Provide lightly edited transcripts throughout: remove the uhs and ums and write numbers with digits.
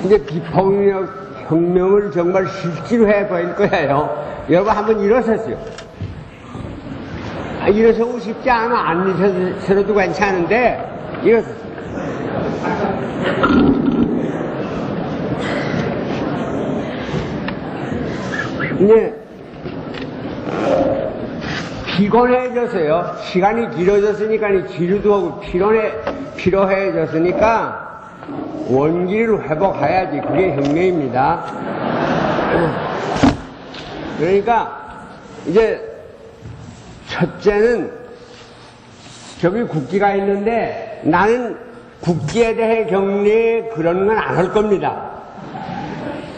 이제 비폭력 혁명을 정말 실제로 해버릴 거예요. 여러분 한번 일어서세요. 일어서고 싶지 않아. 안 일어서도 괜찮은데 일어서세요. 이제 피곤해졌어요. 시간이 길어졌으니까 지루도 하고 피로해졌으니까 원기를 회복해야지. 그게 혁명입니다. 그러니까 이제 첫째는 저기 국기가 있는데 나는 국기에 대해 격려에 그런 건 안 할 겁니다.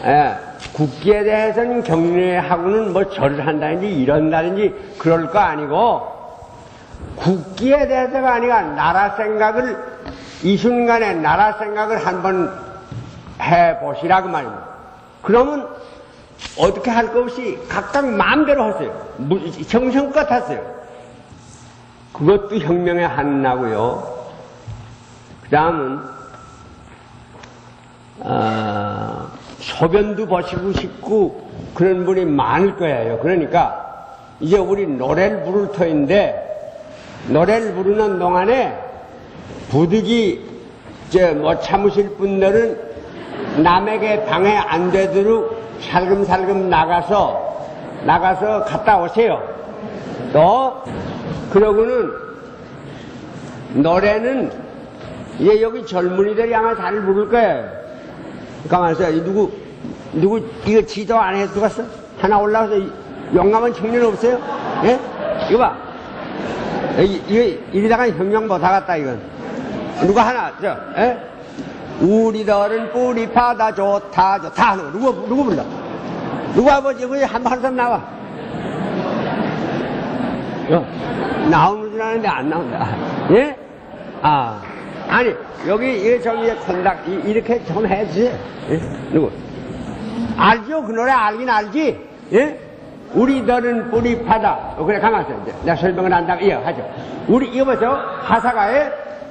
예, 국기에 대해서는 격려하고는 뭐 절을 한다든지 이런다든지 그럴 거 아니고 국기에 대해서가 아니라 나라 생각을 이 순간에 나라 생각을 한번 해보시라고 말입니다. 그러면 어떻게 할 것 없이 각각 마음대로 하세요. 정성껏 하세요. 그것도 혁명의 하나고요. 그 다음은 소변도 보시고 싶고 그런 분이 많을 거예요. 그러니까 이제 우리 노래를 부를 터인데 노래를 부르는 동안에 부득이 못 참으실 분들은 남에게 방해 안 되도록 살금살금 나가서 갔다 오세요. 또 그러고는 노래는 이제 여기 젊은이들이 아마 잘 부를 거예요. 가만있어. 누구 이거 지도 안 해서 갔어? 하나 올라와서 용감한 청년 없어요? 예? 이거 봐. 이러다가 혁명 못하겠다 이건. 누가 하나 예? 우리들은 뿌리 파다 좋다 누구 불러? 누구 아버지 여기 한 사람 나와. 나오는 줄 아는데 안 나온다. 예? 아니 여기 저기 콘닥 이렇게 좀 해주세요. 예? 누구? 알죠? 그 노래 알긴 알지? 예? 우리들은 뿌리 파다. 그래 가만있어 이제 내가 설명을 한다고 하죠. 이거 보세요. 하사가에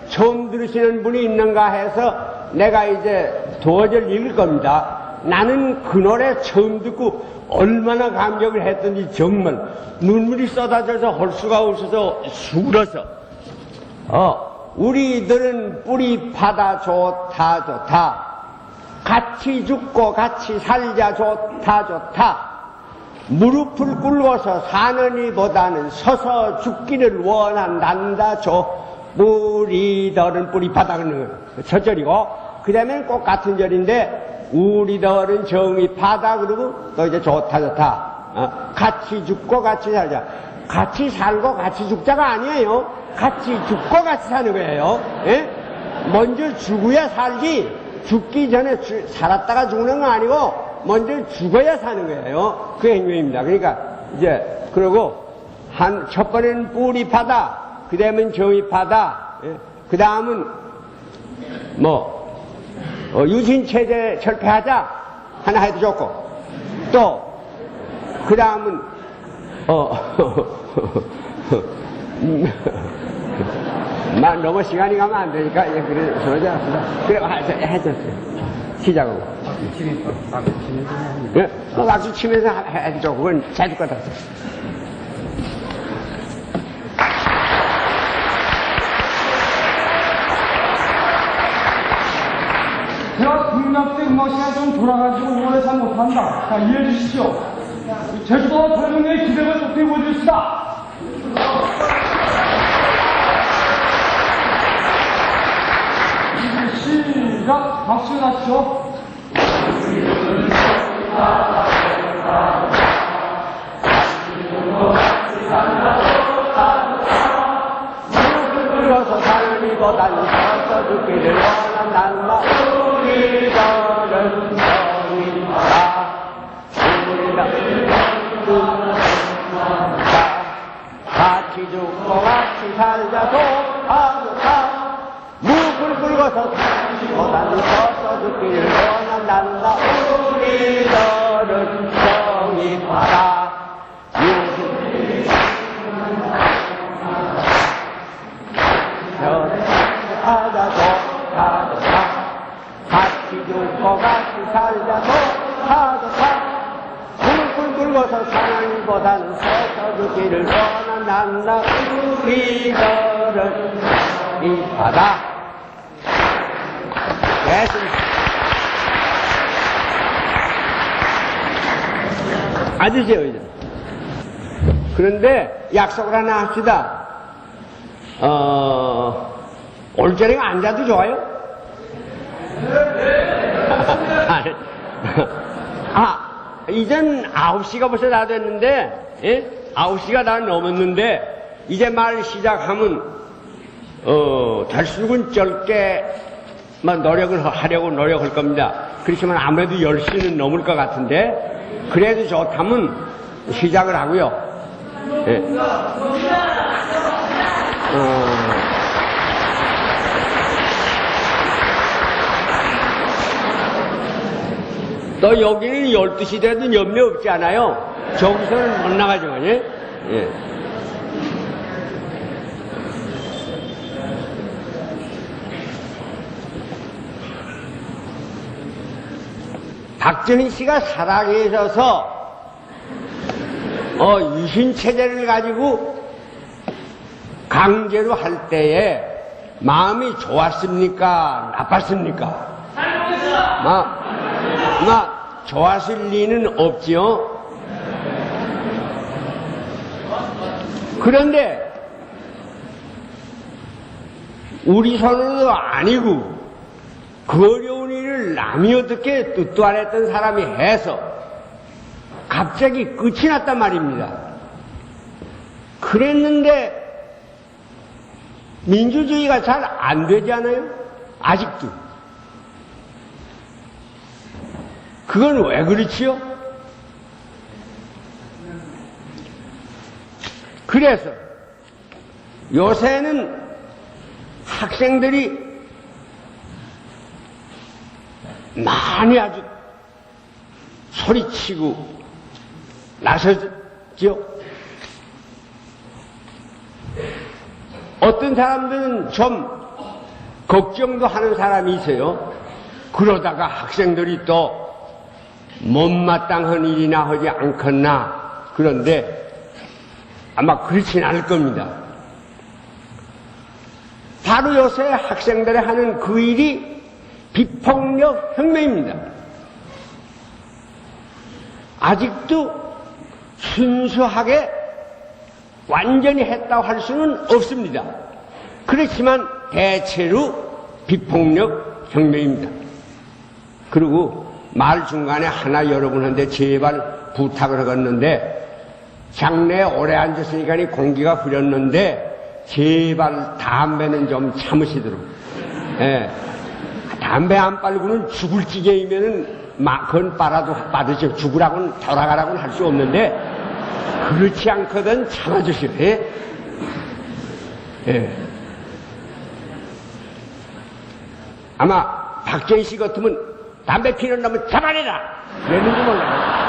처음 들으시는 분이 있는가 해서 내가 이제 도어를 읽을 겁니다. 나는 그 노래 처음 듣고 얼마나 감격을 했던지 정말 눈물이 쏟아져서 할 수가 없어서 울어서 우리들은 뿌리 파다 좋다 같이 죽고 같이 살자 좋다 무릎을 꿇고서 사느니보다는 서서 죽기를 원한단다 우리들은 뿌리 파다 그러는 거예요. 첫 절이고 그 다음엔 꼭 같은 절인데 우리들은 정이 파다 그러고 또 이제 좋다 같이 죽고 같이 살자. 같이 살고 같이 죽자가 아니에요. 같이 죽고 같이 사는 거예요. 예? 먼저 죽어야 살지 죽기 전에 살았다가 죽는 거 아니고 먼저 죽어야 사는 거예요. 그게 혁명입니다. 그러니까 이제 그러고 첫 번에는 뿌리 파다, 그 다음은 정이 파다, 예? 그 다음은 유신체제 철폐하자 하나 해도 좋고 또 그 다음은 너무 시간이 가면 안 되니까 그래 그러자 그래 해줬어요. 시작하고 예? 박수 치면서 해도 그건 잘될 것 같았어. 제가 국민학생 음악시간 좀 돌아가지고 오래 잘 못한다. 자, 이해해 주십시오. 제주도 젊은이의 기백을 속히 보여주시다. 시작! 박수 나시죠. 무릎을 꿇어서 사느니보다는 서서 죽기를 원한단다. 우리들은 정이다. 같이 죽고 같이 살자 좋다 무릎을 꿇어서 사느니보다는 서서 죽기를 원한단다. 우리들은 정이다. 하자 좋다 같이 죽고 같이 서서 사랑보다는 서서 걷기를 원한다. 우리들은 이 바다. 됐습니다. 앉으세요, 이제. 그런데 약속을 하나 합시다. 올저녁 앉아도 좋아요? 이젠 9시가 벌써 다 됐는데, 예? 9시가 다 넘었는데, 이제 말 시작하면, 결국은 짧게만 노력을 하려고 노력할 겁니다. 그렇지만 아무래도 10시는 넘을 것 같은데, 그래도 좋다면 시작을 하고요. 예. 또 여기는 12시 돼도 염려 없지 않아요? 저기서는 못 나가죠, 예? 예. 박정희 씨가 사랑에 있어서 유신체제를 가지고 강제로 할 때에 마음이 좋았습니까? 나빴습니까? 좋았을 리는 없지요. 그런데 우리 손으로도 아니고 그 어려운 일을 남이 어떻게 뜻도 안 했던 사람이 해서 갑자기 끝이 났단 말입니다. 그랬는데 민주주의가 잘 안 되지 않아요? 아직도. 그건 왜 그렇지요? 그래서 요새는 학생들이 많이 아주 소리치고 나서죠. 어떤 사람들은 좀 걱정도 하는 사람이 있어요. 그러다가 학생들이 또 못마땅한 일이나 하지 않겠나. 그런데 아마 그렇진 않을 겁니다. 바로 요새 학생들이 하는 그 일이 비폭력 혁명입니다. 아직도 순수하게 완전히 했다고 할 수는 없습니다. 그렇지만 대체로 비폭력 혁명입니다. 그리고 말 중간에 하나 여러분한테 제발 부탁을 하겠는데, 장내에 오래 앉았으니까 공기가 흐렸는데 제발 담배는 좀 참으시도록. 예. 담배 안 빨고는 죽을 지경이면은 그건 빨아도 받으시오. 죽으라고는 돌아가라고는 할 수 없는데 그렇지 않거든 참아주시오. 예? 예. 아마 박정희 씨 같으면 담배 피는 놈은 잡아내라 그랬는지 몰라요.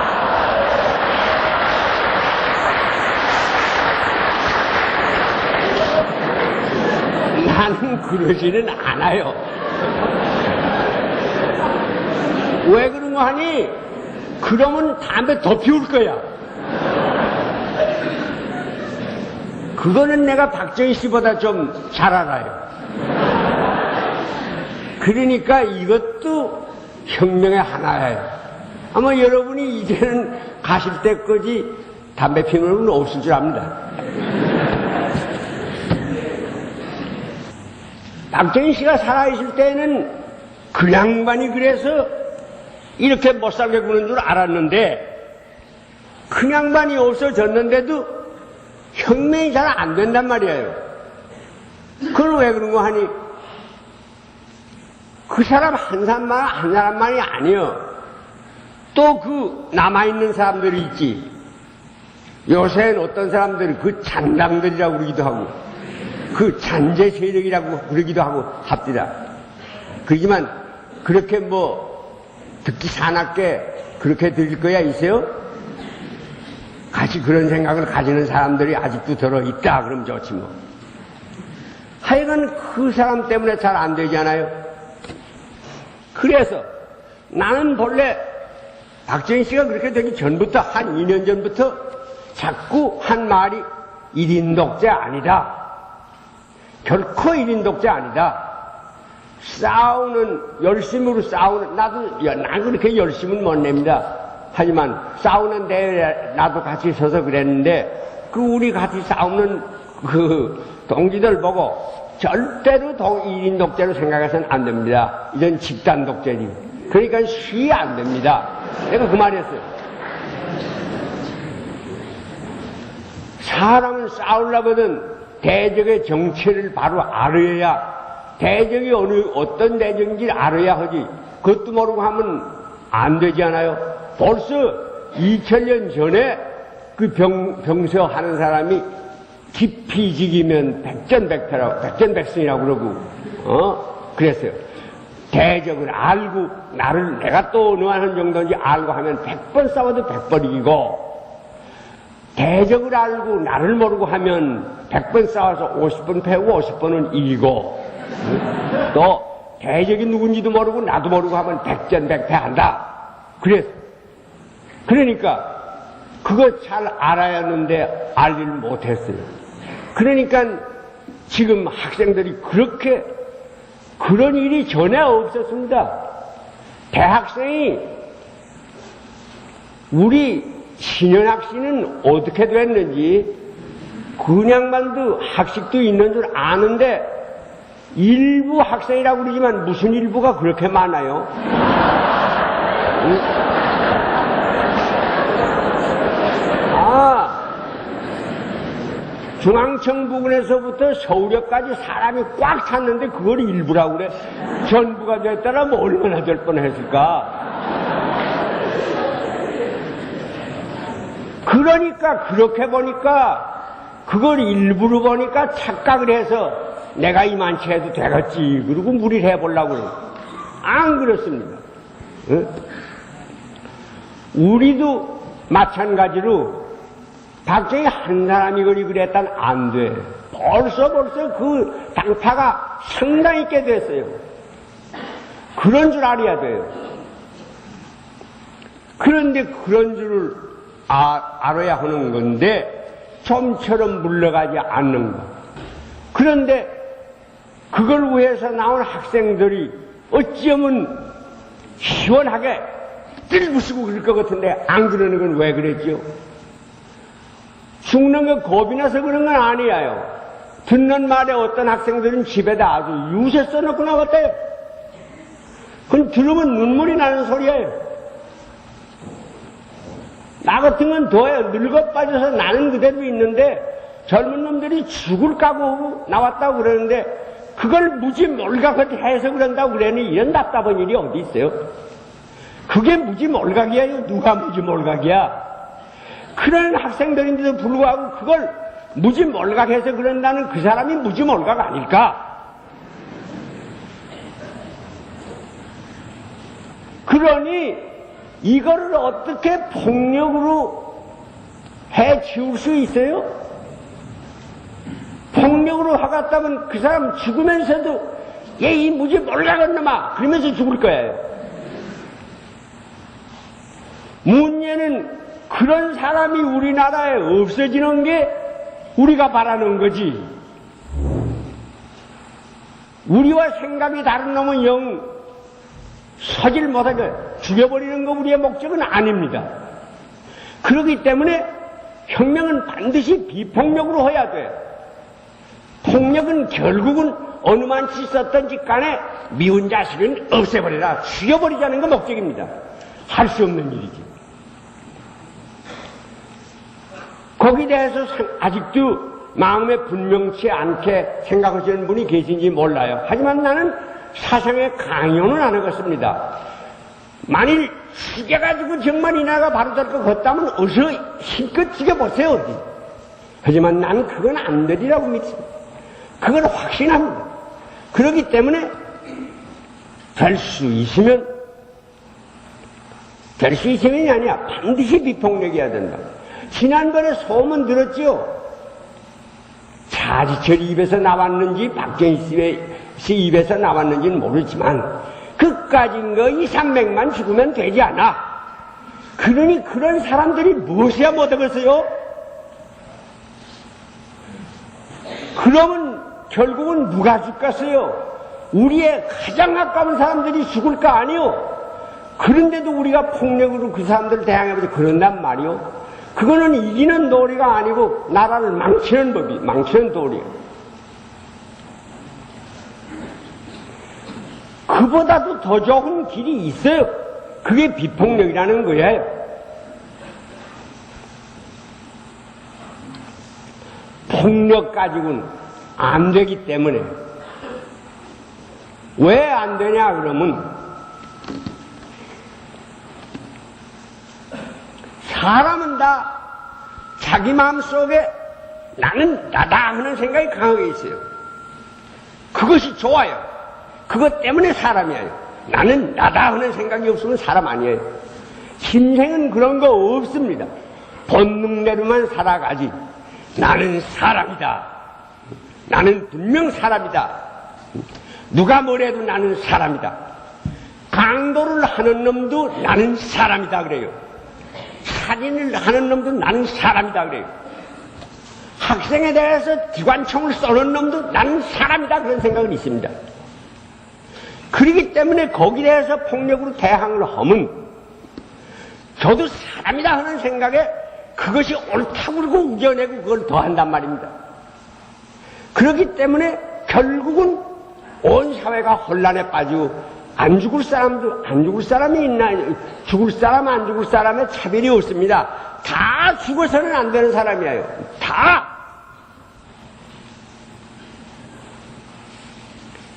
나는 그러지는 않아요. 왜 그런 거 하니? 그러면 담배 더 피울 거야. 그거는 내가 박정희 씨보다 좀 잘 알아요. 그러니까 이것도 혁명의 하나예요. 아마 여러분이 이제는 가실 때까지 담배 피우는 분 없을 줄 압니다. 박정희 씨가 살아있을 때는 그 양반이 그래서 이렇게 못살게 구는 줄 알았는데, 그 양반이 없어졌는데도 혁명이 잘 안 된단 말이에요. 그건 왜 그런 거 하니? 그 사람 한 사람만이 아니요. 또 그 남아있는 사람들이 있지. 요새는 어떤 사람들이 그 잔당들이라고 그러기도 하고, 그 잔재 세력이라고 그러기도 하고 합디다. 그러지만 그렇게 듣기 사납게 그렇게 들릴 거야 있어요? 같이 그런 생각을 가지는 사람들이 아직도 들어있다 그럼 좋지 뭐. 하여간 그 사람 때문에 잘 안 되잖아요. 그래서 나는 본래 박정희 씨가 그렇게 되기 전부터, 한 2년 전부터 자꾸 한 말이 1인 독재 아니다. 결코 1인 독재 아니다. 열심으로 싸우는, 난 그렇게 열심은 못 냅니다. 하지만 싸우는 데에 나도 같이 서서 그랬는데, 우리 같이 싸우는 동지들 보고 절대로 1인 독재로 생각해서는 안 됩니다. 이건 집단 독재지. 그러니까 쉬이 안 됩니다. 내가 그 말이었어요. 사람은 싸우려거든 대적의 정체를 바로 알아야, 대적이 어떤 대적인지 알아야 하지. 그것도 모르고 하면 안 되지 않아요? 벌써 2000년 전에 그 병서 하는 사람이 기피직이면 백전백승이라고 그러고, 그랬어요. 대적을 알고, 내가 또 어느 하는 정도인지 알고 하면 100번 싸워도 100번 이기고, 대적을 알고 나를 모르고 하면 100번 싸워서 50번 패고 50번은 이기고, 또 대적이 누군지도 모르고 나도 모르고 하면 백전백패한다. 그러니까 그거 잘 알아야 하는데 알지를 못했어요. 그러니까 지금 학생들이 그런 일이 전에 없었습니다. 대학생이, 우리 신현학 씨는 어떻게 됐는지 그냥만도 학식도 있는 줄 아는데, 일부 학생이라고 그러지만 무슨 일부가 그렇게 많아요? 중앙청 부근에서부터 서울역까지 사람이 꽉 찼는데 그걸 일부라고 그래. 전부가 됐더라면 얼마나 될 뻔했을까. 그러니까 그렇게 보니까, 그걸 일부러 보니까 착각을 해서 내가 이만치 해도 되겠지 그러고 무리를 해보려고 그래요. 안 그렇습니다. 응? 우리도 마찬가지로 박정희 한 사람이 그랬다면 안 돼. 벌써 그 당파가 상당히 꽤 됐어요. 그런 줄 알아야 돼요. 그런데 그런 줄을 알아야 하는 건데 좀처럼 물러가지 않는 것. 그런데 그걸 위해서 나온 학생들이 어찌하면 시원하게 뜰부시고 그럴 것 같은데 안 그러는 건 왜 그랬죠? 죽는 거 겁이 나서 그런 건 아니에요. 듣는 말에 어떤 학생들은 집에다 아주 유세 써놓고 나왔대요. 그건 들으면 눈물이 나는 소리예요. 나 같은 건 더해요. 늙어 빠져서 나는 그대로 있는데 젊은 놈들이 죽을 까고 나왔다고 그러는데 그걸 무지 몰각해서 그런다고 그러니 이런 답답한 일이 어디 있어요? 그게 무지 몰각이에요. 누가 무지 몰각이야? 그런 학생들인데도 불구하고 그걸 무지 몰각해서 그런다는 그 사람이 무지 몰각 아닐까? 그러니 이거를 어떻게 폭력으로 해치울 수 있어요? 폭력으로 하겠다면 그 사람 죽으면서도 얘 이 무지 몰각한 놈아 그러면서 죽을 거예요. 문제는 그런 사람이 우리나라에 없어지는 게 우리가 바라는 거지. 우리와 생각이 다른 놈은 영 서질 못하게 죽여버리는 거 우리의 목적은 아닙니다. 그렇기 때문에 혁명은 반드시 비폭력으로 해야 돼. 폭력은 결국은 어느 만치 썼던지 간에 미운 자식은 없애버리라, 죽여버리자는 거 목적입니다. 할 수 없는 일이지. 거기에 대해서 아직도 마음에 분명치 않게 생각하시는 분이 계신지 몰라요. 하지만 나는 사상에 강요는 안 하겠습니다. 만일 죽여가지고 정말 이 나라가 바로 될 것 같다면 어서 힘껏 죽여보세요. 어디. 하지만 나는 그건 안 되리라고 믿습니다. 그건 확신합니다. 그렇기 때문에 될 수 있으면이 아니야. 반드시 비폭력이어야 된다. 지난번에 소문 들었지요? 차지철 입에서 나왔는지 박정희 씨 입에서 나왔는지는 모르지만 그까진 거 200~300만 죽으면 되지 않아. 그러니 그런 사람들이 무엇이야 못하겠어요? 그러면 결국은 누가 죽겠어요? 우리의 가장 가까운 사람들이 죽을 거 아니요? 그런데도 우리가 폭력으로 그 사람들을 대항해보자 그런단 말이요? 그거는 이기는 도리가 아니고 나라를 망치는 법이, 망치는 도리예요. 그보다도 더 좋은 길이 있어요. 그게 비폭력이라는 거예요. 폭력 가지고는 안 되기 때문에. 왜 안 되냐 그러면 사람은 다 자기 마음속에 나는 나다 하는 생각이 강하게 있어요. 그것이 좋아요. 그것 때문에 사람이에요. 나는 나다 하는 생각이 없으면 사람 아니에요. 신생은 그런 거 없습니다. 본능대로만 살아가지. 나는 사람이다. 나는 분명 사람이다. 누가 뭐래도 나는 사람이다. 강도를 하는 놈도 나는 사람이다 그래요. 살인을 하는 놈도 나는 사람이다 그래요. 학생에 대해서 기관총을 쏘는 놈도 나는 사람이다 그런 생각은 있습니다. 그렇기 때문에 거기에 대해서 폭력으로 대항을 하면 저도 사람이다 하는 생각에 그것이 옳다고 그러고 우겨내고 그걸 더한단 말입니다. 그렇기 때문에 결국은 온 사회가 혼란에 빠지고 안 죽을 사람도 안 죽을 사람이 있나, 죽을 사람 안 죽을 사람의 차별이 없습니다. 다 죽어서는 안 되는 사람이에요. 다.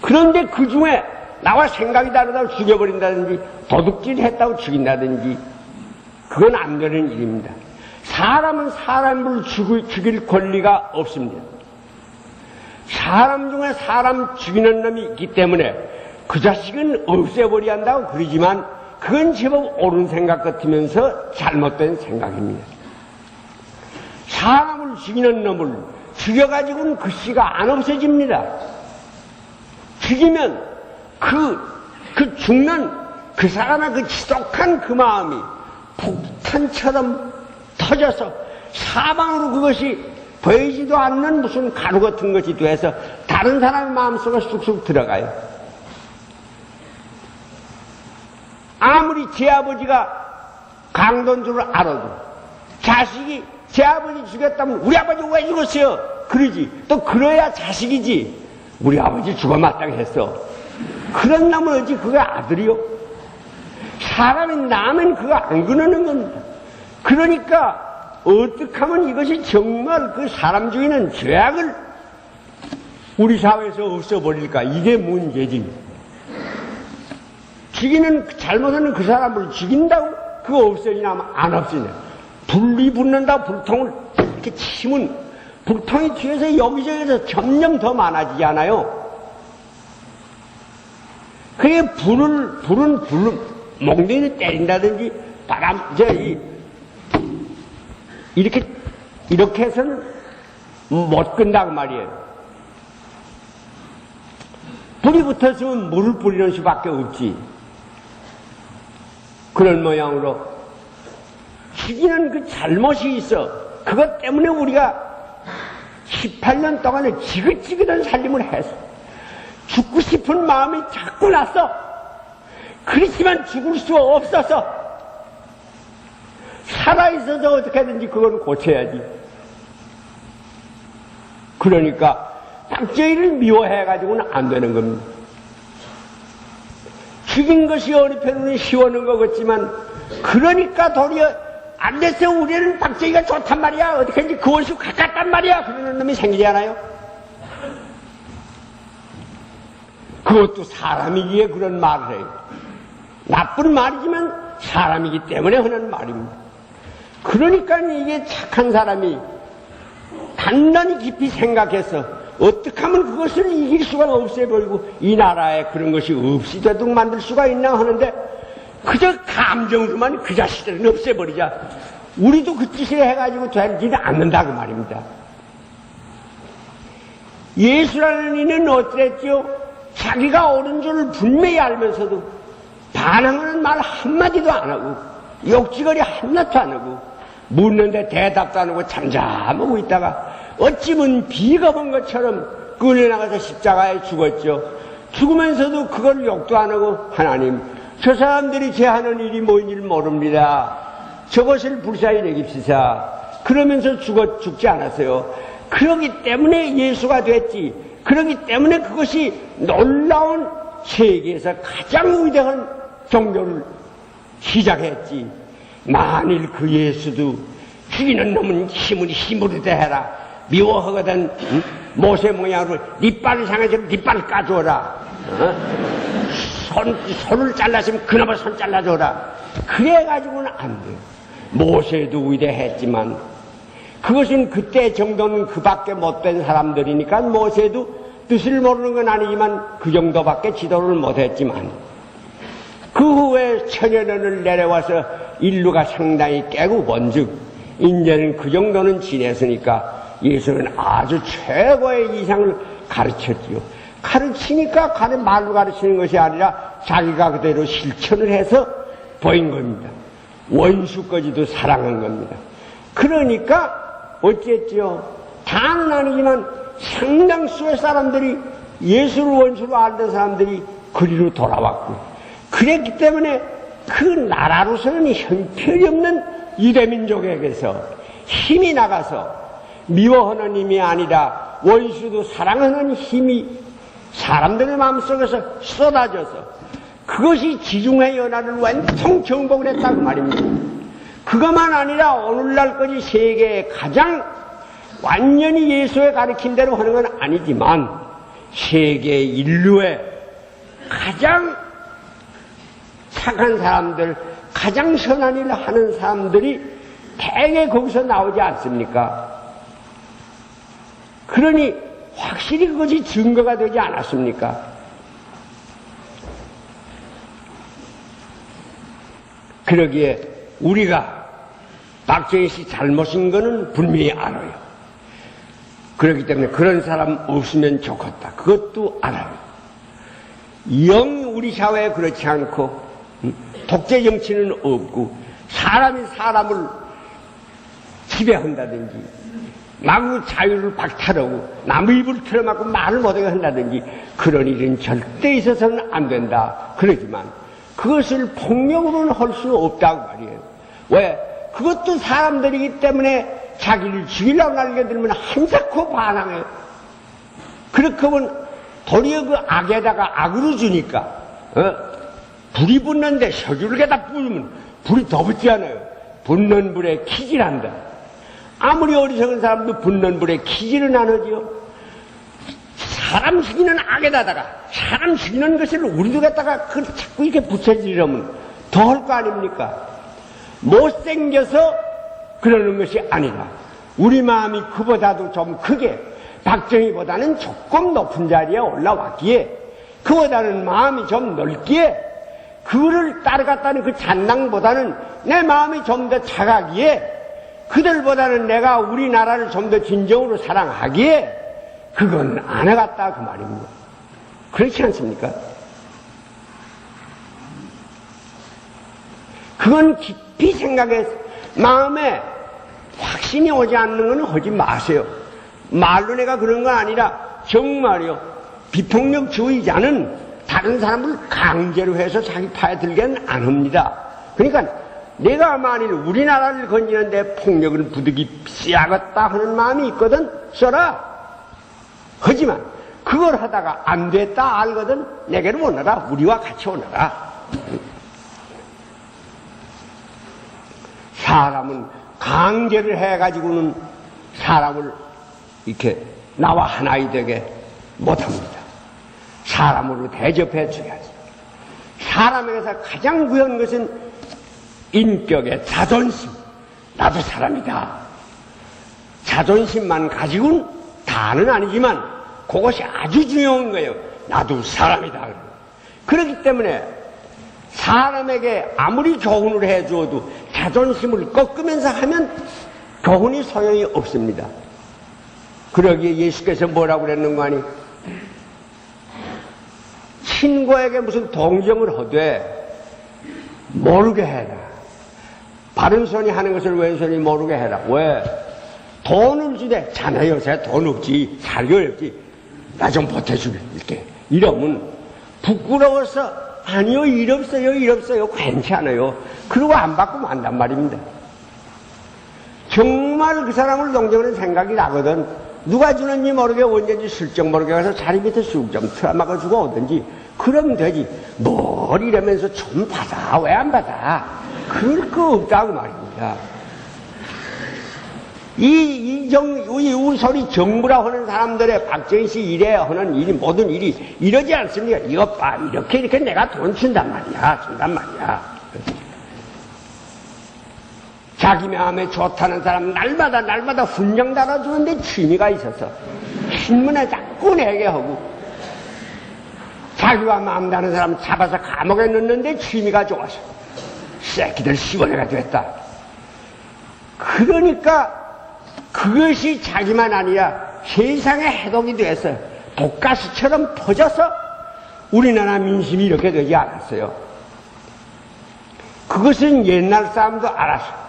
그런데 그 중에 나와 생각이 다르다고 죽여버린다든지 도둑질 했다고 죽인다든지 그건 안 되는 일입니다. 사람은 사람을 죽일 권리가 없습니다. 사람 중에 사람 죽이는 놈이 있기 때문에 그 자식은 없애버려야 한다고 그러지만 그건 제법 옳은 생각 같으면서 잘못된 생각입니다. 사람을 죽이는 놈을 죽여가지고는 그 씨가 안 없어집니다. 죽이면 그 죽는 그 사람의 그 지독한 그 마음이 폭탄처럼 터져서 사방으로 그것이 보이지도 않는 무슨 가루 같은 것이 돼서 다른 사람의 마음속에 쑥쑥 들어가요. 아무리 제 아버지가 강도인 줄 알아도 자식이 제 아버지 죽였다면 우리 아버지 왜 죽었어요? 그러지. 또 그래야 자식이지. 우리 아버지 죽어 마땅히 했어. 그런 놈은 어찌 그게 아들이요? 사람이 나면 그거 안 그러는 겁니다. 그러니까 어떻게 하면 이것이 정말 그 사람 죽이는 죄악을 우리 사회에서 없애버릴까? 이게 문제지. 죽이는 잘못하는 그 사람을 죽인다고 그거 없애지나 안 없애냐. 불이 붙는다 불통을 이렇게 치면 불통이 뒤에서 여기저기서 점점 더 많아지지 않아요? 그게 불은 몽둥이를 때린다든지 이렇게 해서는 못 끈다고 말이에요. 불이 붙었으면 물을 뿌리는 수밖에 없지. 그런 모양으로 죽이는 그 잘못이 있어. 그것 때문에 우리가 18년 동안에 지긋지긋한 살림을 했어. 죽고 싶은 마음이 자꾸 났어. 그렇지만 죽을 수 없어서 살아있어서 어떻게든지 그건 고쳐야지. 그러니까 박정희를 미워해가지고는 안 되는 겁니다. 죽인 것이 어느 편은 시원한 것 같지만 그러니까 도리어 안 됐어. 우리는 박정희가 좋단 말이야. 어떻게든지 그것이 가깝단 말이야. 그러는 놈이 생기지 않아요? 그것도 사람이기에 그런 말을 해요. 나쁜 말이지만 사람이기 때문에 하는 말입니다. 그러니까 이게 착한 사람이 단단히 깊이 생각해서 어떻게 하면 그것을 이길 수가 없애버리고 이 나라에 그런 것이 없이 되도록 만들 수가 있나 하는데 그저 감정으로만 그 자식들은 없애버리자. 우리도 그 짓을 해가지고 되지는 않는다고 말입니다. 예수라는 이는 어땠죠? 자기가 옳은 줄을 분명히 알면서도 반항하는 말 한마디도 안 하고 욕지거리 하나도 안 하고 묻는데 대답도 안 하고 잠잠하고 있다가 어찌면 비가 온 것처럼 끌려나가서 십자가에 죽었죠. 죽으면서도 그걸 욕도 안 하고 하나님 저 사람들이 제 하는 일이 뭐인지 모릅니다. 저것을 불사히 내깁시사. 그러면서 죽지 않았어요. 그러기 때문에 예수가 됐지. 그러기 때문에 그것이 놀라운 세계에서 가장 위대한 종교를 시작했지. 만일 그 예수도 죽이는 놈은 힘으로 대해라. 미워하거든. 모세 모양으로 니빨을 향해서 니빨을 까주어라. 손을 잘랐으면 그나마 손 잘라줘라. 그래가지고는 안 돼요. 모세도 위대했지만 그것은 그때 정도는 그밖에 못된 사람들이니까 모세도 뜻을 모르는 건 아니지만 그 정도밖에 지도를 못했지만 그 후에 천여년을 내려와서 인류가 상당히 깨고 본즉 이제는 그 정도는 지냈으니까 예수는 아주 최고의 이상을 가르쳤지요. 가르치니까 말로 가르치는 것이 아니라 자기가 그대로 실천을 해서 보인 겁니다. 원수까지도 사랑한 겁니다. 그러니까 어쨌지요. 다는 아니지만 상당수의 사람들이 예수를 원수로 알던 사람들이 그리로 돌아왔고 그랬기 때문에 그 나라로서는 형편이 없는 유대민족에게서 힘이 나가서 미워하는 힘이 아니라 원수도 사랑하는 힘이 사람들의 마음속에서 쏟아져서 그것이 지중해 연합을 완통 정복을 했다고 말입니다. 그것만 아니라 오늘날까지 세계에 가장 완전히 예수의 가르친 대로 하는 건 아니지만 세계 인류의 가장 착한 사람들, 가장 선한 일을 하는 사람들이 대개 거기서 나오지 않습니까? 그러니 확실히 그것이 증거가 되지 않았습니까? 그러기에 우리가 박정희 씨 잘못인 거는 분명히 알아요. 그렇기 때문에 그런 사람 없으면 좋겠다. 그것도 알아요. 영 우리 사회에 그렇지 않고 독재 정치는 없고 사람이 사람을 지배한다든지 마구 자유를 박탈하고 남의 입을 틀어막고 말을 못하게 한다든지 그런 일은 절대 있어서는 안 된다. 그러지만 그것을 폭력으로는 할 수 없다고 말이에요. 왜? 그것도 사람들이기 때문에 자기를 죽이려고 날려들면 한사코 반항해요. 그렇게 하면 도리어 그 악에다가 악으로 주니까 불이 붙는데 석유를 갖다 뿌리면 불이 더 붙지 않아요. 붙는 불에 키질한다. 아무리 어리석은 사람도 붙는 불에 키질은 안 하지요. 사람 죽이는 악에다가 사람 죽이는 것을 우리도 갖다가 그걸 자꾸 이렇게 붙여지려면 더 할 거 아닙니까? 못생겨서 그러는 것이 아니라 우리 마음이 그보다도 좀 크게 박정희보다는 조금 높은 자리에 올라왔기에 그보다는 마음이 좀 넓기에 그를 따라갔다는 그 잔당보다는 내 마음이 좀 더 차가기에 그들보다는 내가 우리나라를 좀 더 진정으로 사랑하기에 그건 안 해갔다 그 말입니다. 그렇지 않습니까? 그건 깊이 생각해서 마음에 확신이 오지 않는 건 하지 마세요. 말로 내가 그런 건 아니라 정말이요. 비폭력주의자는 다른 사람을 강제로 해서 자기 파에 들게는 안 합니다. 그러니까 내가 만일 우리나라를 건지는데 폭력을 부득이 써야겠다 하는 마음이 있거든 써라. 하지만 그걸 하다가 안 됐다 알거든 내게로 오너라. 우리와 같이 오너라. 사람은 강제를 해가지고는 사람을 이렇게 나와 하나이 되게 못합니다. 사람으로 대접해 줘야지. 사람에게서 가장 귀한 것은 인격의 자존심. 나도 사람이다. 자존심만 가지고는 다는 아니지만 그것이 아주 중요한 거예요. 나도 사람이다. 그렇기 때문에 사람에게 아무리 교훈을 해주어도 자존심을 꺾으면서 하면 교훈이 소용이 없습니다. 그러기에 예수께서 뭐라고 그랬는가 하니 친구에게 무슨 동정을 하되 모르게 해라. 바른손이 하는 것을 왼손이 모르게 해라. 왜? 돈을 주되 자네 요새 돈 없지, 살기 어렵지, 나 좀 보태주게 이렇게 이러면 부끄러워서 아니요, 일 없어요, 괜찮아요. 그러고 안 받고 만단 말입니다. 정말 그 사람을 동정하는 생각이 나거든. 누가 주는지 모르게 언제든지 슬쩍 모르게 가서 자리 밑에 쑥 좀 틀어막아 주고 오든지 그러면 되지. 뭘 이러면서 좀 받아, 왜 안 받아? 그럴 거 없다고 말입니다. 우리 소리 정부라 하는 사람들의 박정희 씨 일에 하는 일이, 모든 일이 이러지 않습니까? 이것 봐, 이렇게 내가 돈 준단 말이야. 자기 마음에 좋다는 사람 날마다 훈령 달아주는데 취미가 있어서 신문에 자꾸 내게 하고, 자기와 마음 다른 사람 잡아서 감옥에 넣는데 취미가 좋아서 새끼들 시원해가 됐다. 그러니까 그것이 자기만 아니라 세상에 해독이 돼서 독가스처럼 퍼져서 우리나라 민심이 이렇게 되지 않았어요. 그것은 옛날 사람도 알았어.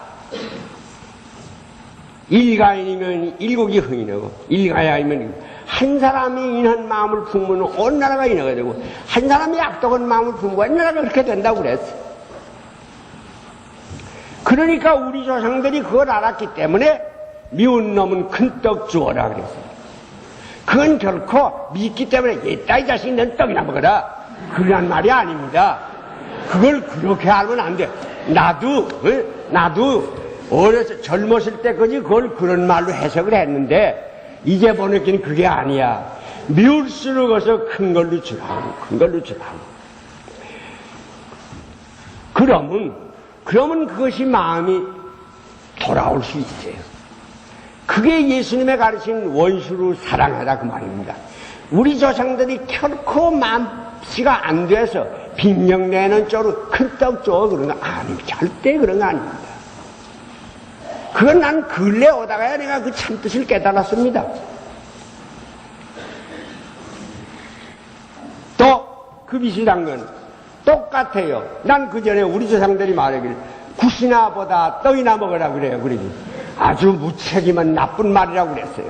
일가인이면 일국이 흥이되고, 일가야 아니면 한 사람이 인한 마음을 품으면 온 나라가 인하게 되고, 한 사람이 악독한 마음을 품고 온 나라가 그렇게 된다고 그랬어. 그러니까 우리 조상들이 그걸 알았기 때문에 미운 놈은 큰 떡 주어라 그랬어요. 그건 결코 믿기 때문에 얘따 이 자식이 넌 떡이나 먹어라, 그런 말이 아닙니다. 그걸 그렇게 알면 안 돼. 나도 어려서 젊었을 때까지 그걸 그런 말로 해석을 했는데 이제 보니까 그게 아니야. 미울수록 어서 큰 걸로 주라고. 그러면 그것이 마음이 돌아올 수 있어요. 그게 예수님의 가르친 원수를 사랑하라 그 말입니다. 우리 조상들이 결코 마음씨가 안 돼서 빈정내는 쪽으로 큰 떡 줘 그런 거 아닙니다. 절대 그런 거 아닙니다. 그건 난 근래 오다가야 내가 그 참뜻을 깨달았습니다. 또 그 비슷한 건 똑같아요. 난 그 전에 우리 조상들이 말하기를 굿이나보다 떡이나 먹으라 그래요. 그러지. 아주 무책임한 나쁜 말이라고 그랬어요.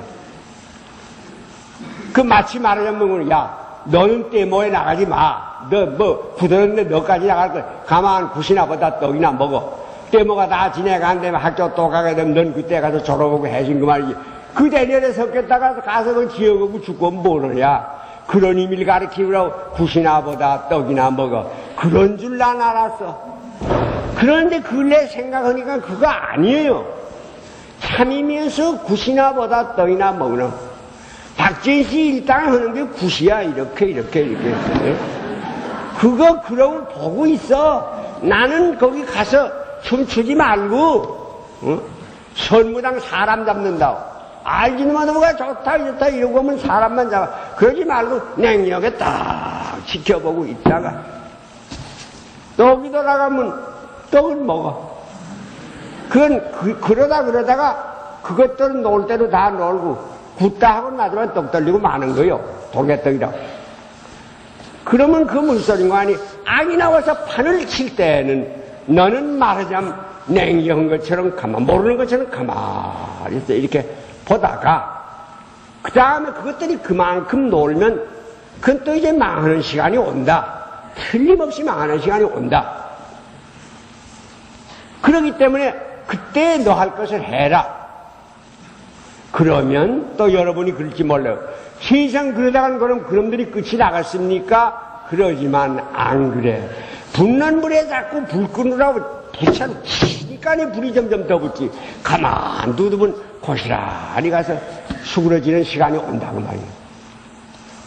그 마치 말하자면, 야, 너는 떼모에 나가지 마. 너 뭐 부드러운데 너까지 나갈 거야. 가만 굿이나보다 떡이나 먹어. 떼모가 다 지내간다면 학교 또 가게 되면 넌 그때 가서 졸업하고 해진 그 말이지. 그 대련에 섞였다가 가서 그 지어가고 죽고 뭐느냐. 그런 의미를 가르치려고 굿이나보다 떡이나 먹어. 그런 줄 난 알았어. 그런데 근래 생각하니까 그거 아니에요. 참이면서 굿이나보다 떡이나 먹는. 박정희 씨 일당 하는 게 굿이야. 이렇게. 그거 그러고 보고 있어. 나는 거기 가서 춤추지 말고, 선무당 사람 잡는다고. 알지는 뭐가 좋다 이러고 하면 사람만 잡아. 그러지 말고 냉정하게 딱 지켜보고 있다가 떡이 돌아가면 떡을 먹어. 그건 그러다가 그것들은 놀 대로 다 놀고 굽다 하고 나중에 떡 떨리고 마는 거요. 동해떡이라고. 그러면 그 무슨 거 아니. 악이 나와서 판을 칠 때는 너는 말하자면 냉정한 것처럼 모르는 것처럼 가만히 있어. 이렇게 보다가 그 다음에 그것들이 그만큼 놀면 그건 또 이제 망하는 시간이 온다. 틀림없이 망하는 시간이 온다. 그렇기 때문에 그때 너 할 것을 해라. 그러면 또 여러분이 그럴지 몰라요. 세상 그러다간 그럼 그놈들이 끝이 나갔습니까? 그러지만 안 그래. 붙는 불에 자꾸 불 끄느라고 불참 치니까 불이 점점 더 붙지. 가만 두두면 고스란히 가서 수그러지는 시간이 온다고 말이에요.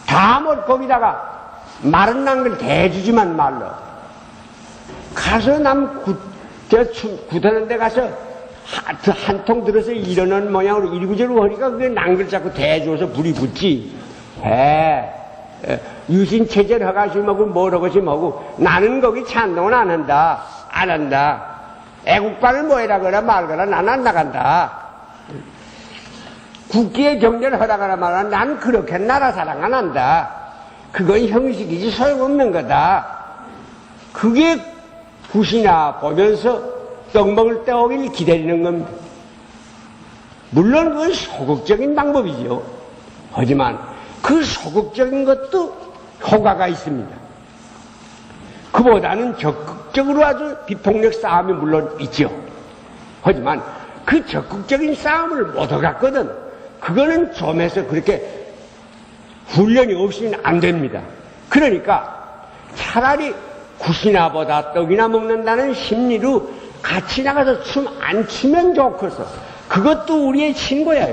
다 못 거기다가 마른 난걸 대주지만 말로. 가서 구드는 데 가서 한 통 들어서 일어나는 모양으로 일구절로 하니까 그게 난걸 자꾸 대줘서 불이 붙지. 유신체절 허가시 먹고 뭐라고시 먹고 나는 거기 찬동은 안 한다. 애국반을 뭐해라 거라 말거라 난 안 나간다. 국기의 경제를 허락하라 말하라. 난 그렇게 나라 사랑 안 한다. 그건 형식이지 소용없는 거다. 그게 굿이나 보면서 떡 먹을 때 오길 기다리는 겁니다. 물론 그건 소극적인 방법이죠. 하지만 그 소극적인 것도 효과가 있습니다. 그보다는 적극적으로 아주 비폭력 싸움이 물론 있죠. 하지만 그 적극적인 싸움을 못 하겠거든. 그거는 좀해서 그렇게 훈련이 없이는 안 됩니다. 그러니까 차라리 굿이나보다 떡이나 먹는다는 심리로 같이 나가서 춤 안 추면 좋겠어. 그것도 우리의 친구야.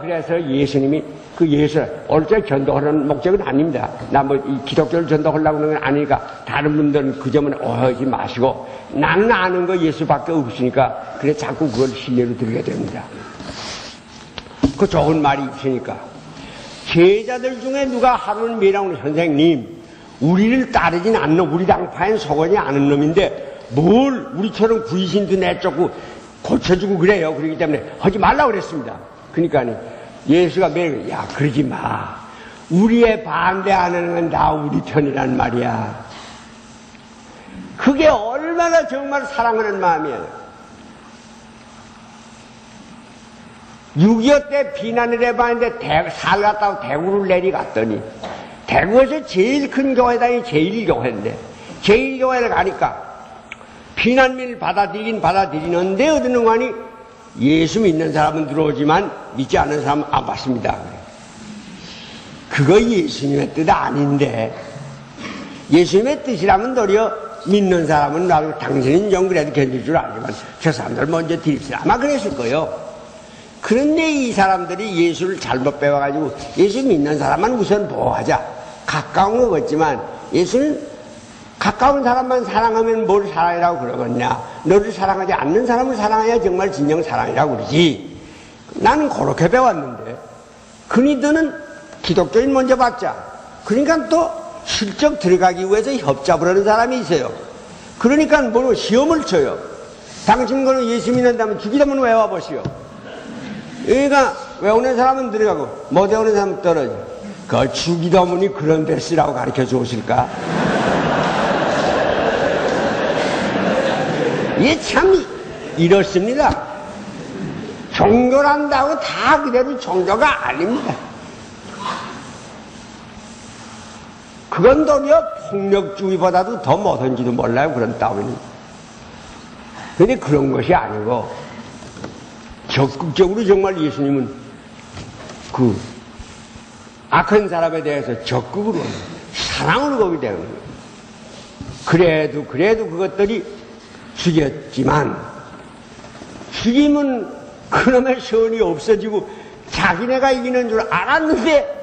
그래서 예수님이 그 예수, 어째 전도하는 목적은 아닙니다. 나 뭐 이 기독교를 전도하려고 하는 건 아니니까 다른 분들은 그 점은 오해하지 마시고 나는 아는 거 예수밖에 없으니까 그래 자꾸 그걸 신뢰로 들게 됩니다. 그 좋은 말이 있으니까 제자들 중에 누가 하루는 미라오는 선생님 우리를 따르진 않는 우리 당파엔 속하지 않은 놈인데 뭘 우리처럼 구이신도 내쫓고 고쳐주고 그래요. 그렇기 때문에 하지 말라고 그랬습니다. 그러니까 예수가 매일 야 그러지 마. 우리의 반대하는 건 다 우리 편이란 말이야. 그게 얼마나 정말 사랑하는 마음이에요. 6.25 때 비난을 해봤는데 살 갔다고 대구를 내려갔더니 대구에서 제일 큰 교회당이 제1교회인데 제1교회를 가니까 비난민을 받아들이는데 어디는 거니 예수 믿는 사람은 들어오지만 믿지 않는 사람은 안 받습니다. 그거 예수님의 뜻 아닌데 예수님의 뜻이라면 도리어 믿는 사람은 나도 당신은 좀 그래도 견딜 줄 알지만 저 사람들 먼저 드립시다. 아마 그랬을 거예요. 그런데 이 사람들이 예수를 잘못 배워가지고 예수 믿는 사람만 우선 보호하자. 가까운 거겠지만 예수는 가까운 사람만 사랑하면 뭘 사랑이라고 그러겠냐. 너를 사랑하지 않는 사람을 사랑해야 정말 진정 사랑이라고 그러지. 나는 그렇게 배웠는데 그니들은 기독교인 먼저 받자. 그러니까 또 실적 들어가기 위해서 협잡을 하는 사람이 있어요. 그러니까 뭐 시험을 쳐요. 당신 거는 예수 믿는다면 죽이다면 외워보시오. 그러니까 외우는 사람은 들어가고 못 외우는 사람은 떨어져. 그 죽이다문이 그런 데 쓰라고 가르쳐 주실까? 이게 참 이렇습니다. 종교란다고 다 그대로 종교가 아닙니다. 그건 도리어 폭력주의보다도 더 못한지도 몰라요. 그런 따위는. 그런데 그런 것이 아니고 적극적으로 정말 예수님은 그 악한 사람에 대해서 적극으로 사랑으로 보기 때문에 그래도 그것들이 죽였지만 죽이면 그놈의 선이 없어지고 자기네가 이기는 줄 알았는데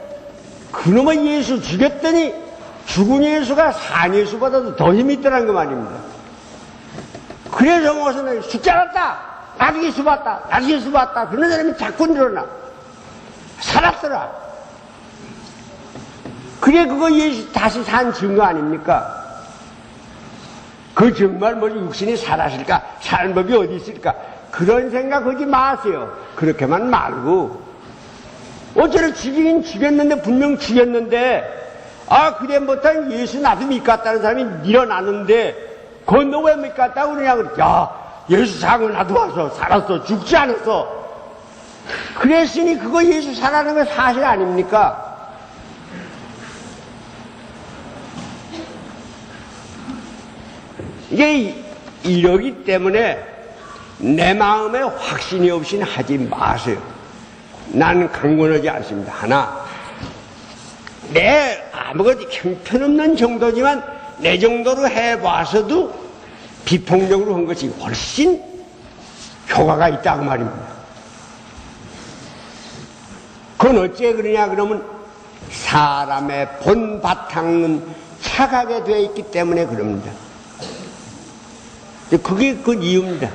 그놈의 예수 죽였더니 죽은 예수가 산 예수보다도 더 힘이 있더라는 거 말입니다. 그래서 무슨 죽지 않았다. 나도 예수 봤다. 나도 예수 봤다. 그런 사람이 자꾸 늘어나. 살았더라. 그래 그거 예수 다시 산 증거 아닙니까? 그 정말 뭐 육신이 살았을까? 사는 법이 어디 있을까? 그런 생각 하지 마세요. 그렇게만 말고 어쩌면 죽이긴 죽였는데 분명 죽였는데 그래 못한 예수 나도 믿겠다는 사람이 밀어놨는데 그건 너 왜 믿겠다고 그러냐 그랬지. 예수 사고 나도 와서 살았어. 죽지 않았어. 그랬으니 그거 예수 살아는 건 사실 아닙니까? 이게 이러기 때문에 내 마음에 확신이 없이는 하지 마세요. 나는 강권하지 않습니다. 하나, 내 아무것도 형편없는 정도지만 내 정도로 해봐서도 비폭력으로 한 것이 훨씬 효과가 있다고 말입니다. 그건 어째 그러냐 그러면 사람의 본 바탕은 착하게 되어 있기 때문에 그럽니다. 그게 그 이유입니다.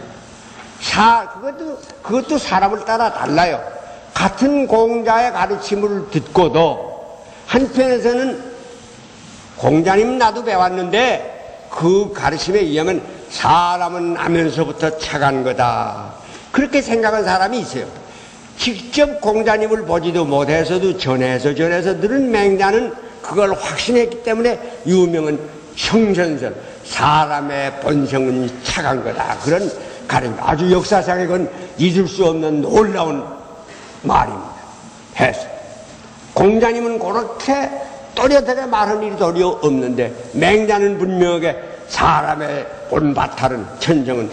그것도 사람을 따라 달라요. 같은 공자의 가르침을 듣고도 한편에서는 공자님 나도 배웠는데 그 가르침에 의하면 사람은 나면서부터 착한 거다. 그렇게 생각한 사람이 있어요. 직접 공자님을 보지도 못해서도 전해서 들은 맹자는 그걸 확신했기 때문에 유명한 성선설, 사람의 본성은 착한 거다. 그런 가림, 아주 역사상에 그건 잊을 수 없는 놀라운 말입니다. 해서 공자님은 그렇게 또렷하게 말한 일이 도리어 없는데, 맹자는 분명하게 사람의 본바탈은 천정은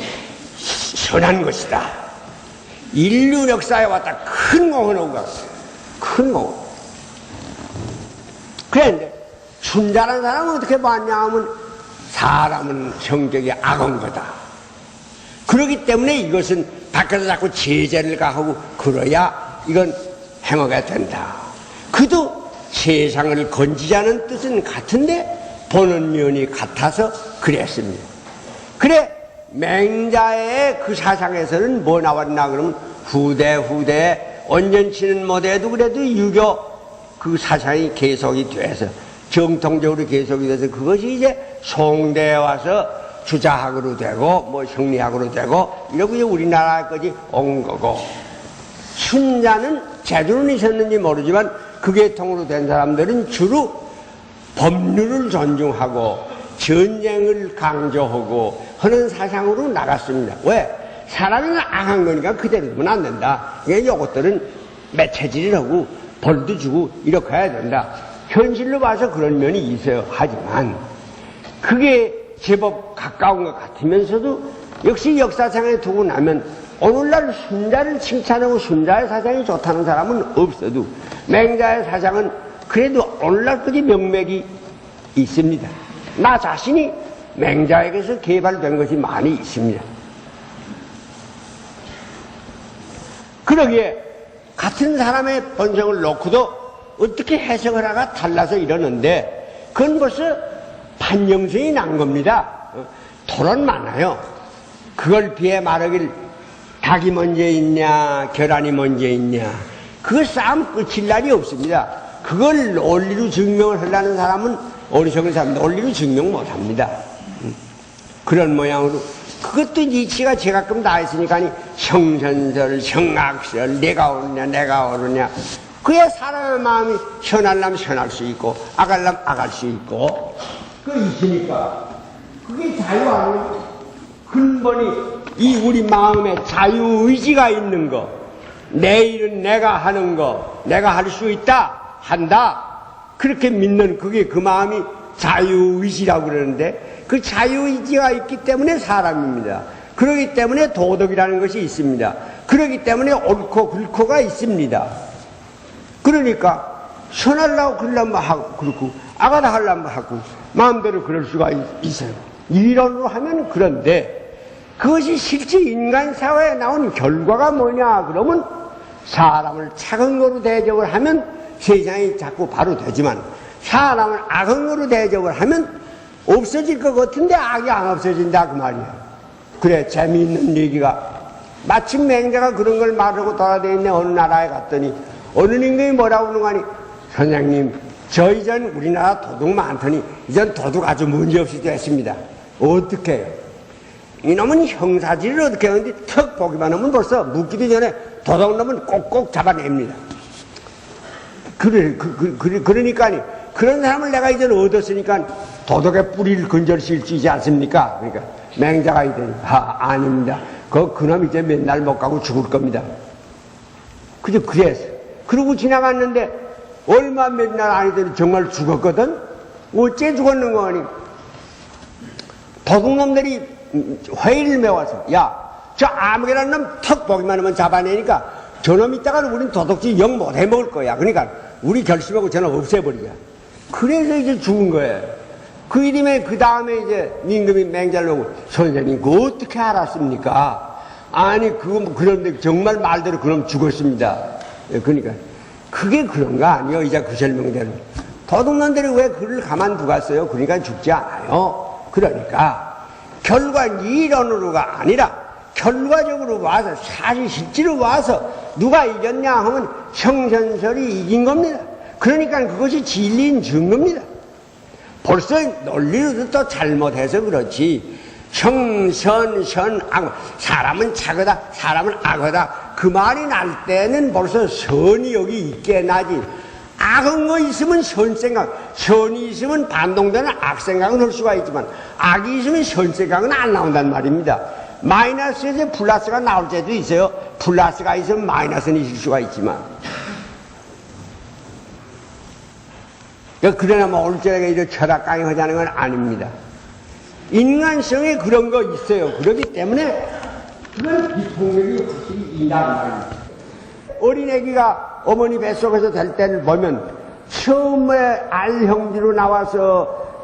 선한 것이다. 인류 역사에 왔다 큰 공헌을 하고 갔어요. 큰 공헌. 그런데 순자라는 사람은 어떻게 봤냐 하면 사람은 성격이 악한 거다. 그렇기 때문에 이것은 밖에서 자꾸 제재를 가하고 그래야 이건 행하게 된다. 그도 세상을 건지자는 뜻은 같은데 보는 면이 같아서 그랬습니다. 그래 맹자의 그 사상에서는 뭐 나왔나 그러면 후대에 온전치는 못해도 그래도 유교 그 사상이 계속이 돼서 정통적으로 계속이 돼서 그것이 이제 송대에 와서 주자학으로 되고 뭐 형리학으로 되고 이러고 이제 우리나라까지 온 거고, 순자는 제대로는 있었는지 모르지만 그 계통으로 된 사람들은 주로 법률을 존중하고 전쟁을 강조하고 하는 사상으로 나갔습니다. 왜? 사람이 악한 거니까 그대로 두면 안 된다. 이것들은 매체질을 하고 벌도 주고 이렇게 해야 된다. 현실로 봐서 그런 면이 있어요. 하지만 그게 제법 가까운 것 같으면서도 역시 역사상에 두고 나면 오늘날 순자를 칭찬하고 순자의 사상이 좋다는 사람은 없어도 맹자의 사상은 그래도 오늘날까지 명맥이 있습니다. 나 자신이 맹자에게서 개발된 것이 많이 있습니다. 그러기에 같은 사람의 본성을 놓고도 어떻게 해석을 하가 달라서 이러는데 그건 벌써 판정성이 난 겁니다. 토론 많아요. 그걸 비해 말하길 닭이 먼저 있냐 계란이 먼저 있냐, 그거 싸움 끝일 날이 없습니다. 그걸 논리로 증명을 하려는 사람은 어리석은 사람 논리로 증명 못합니다. 그런 모양으로 그것도 니치가 제가끔 다 했으니까 형선설, 형악설, 내가 옳으냐 그야 사람의 마음이 현하려면 현할 수 있고 악하려면 악할 수 있고 그 있으니까 그게 자유 아니에요. 근본이 이 우리 마음에 자유의지가 있는 거, 내 일은 내가 하는 거, 내가 할 수 있다 한다 그렇게 믿는 그게 그 마음이 자유의지라고 그러는데, 그 자유의지가 있기 때문에 사람입니다. 그러기 때문에 도덕이라는 것이 있습니다. 그러기 때문에 옳고 그르고가 있습니다. 그러니까 선하려고 그러려면 하고 그렇고 악하다 하려면 하고 마음대로 그럴 수가 있어요. 이론으로 하면. 그런데 그것이 실제 인간 사회에 나온 결과가 뭐냐 그러면 사람을 착한 거로 대접을 하면 세상이 자꾸 바로 되지만 사람을 악한 거로 대접을 하면 없어질 것 같은데 악이 안 없어진다 그 말이야. 그래 재미있는 얘기가 마침 맹자가 그런 걸 말하고 돌아다니는데 어느 나라에 갔더니 어느 임금이 뭐라고 그러는 거 아니, 선생님 저 이전 우리나라 도둑 많더니 이전 도둑 아주 문제없이 됐습니다. 어떻게 해요? 이놈은 형사질을 어떻게 하는데 턱 보기만 하면 벌써 묻기도 전에 도둑 놈은 꼭꼭 잡아냅니다. 그러니까 그런 사람을 내가 이제 얻었으니까 도덕의 뿌리를 건절시킬 수 있지 않습니까? 그러니까 맹자가 이더니 아닙니다. 그놈 이제 맨날 못 가고 죽을 겁니다. 그래서 그러고 지나갔는데 얼마 몇 날 아니더니 정말 죽었거든. 어째 죽었는 거 아니? 도둑놈들이 회의를 메워서 저 아무개라는 놈 턱 보기만 하면 잡아내니까 저놈 있다가는 우린 도둑질 영 못해 먹을 거야. 그러니까 우리 결심하고 저놈 없애버리자. 그래서 이제 죽은 거예요. 그 이름에 그 다음에 이제 임금이 맹자를 오고 선생님 그거 어떻게 알았습니까? 아니 그런데 정말 말대로 그럼 죽었습니다. 그러니까 그게 그런 거 아니에요. 이제 그 설명대로 도둑놈들이 왜 그를 가만두갔어요? 그러니까 죽지 않아요. 그러니까 결과 이론으로가 아니라 결과적으로 와서 사실 실제로 와서 누가 이겼냐 하면 형선설이 이긴 겁니다. 그러니까 그것이 진리인 증거입니다. 벌써 논리로도 또 잘못해서 그렇지 형선, 악, 사람은 착하다 사람은 악하다 그 말이 날 때는 벌써 선이 여기 있게 나지 악한 거 있으면 선생각, 선이 있으면 반동되는 악생각은 할 수가 있지만 악이 있으면 선생각은 안 나온단 말입니다. 마이너스에서 플러스가 나올 때도 있어요. 플러스가 있으면 마이너스는 있을 수가 있지만. 그러나 뭐 올저녁에 이런 철학 강의 하자는 건 아닙니다. 인간성에 그런 거 있어요. 그렇기 때문에 그건 비폭력이 확실히 있단 말입니다. 어린애기가 어머니 뱃속에서 될 때를 보면 처음에 알형제로 나와서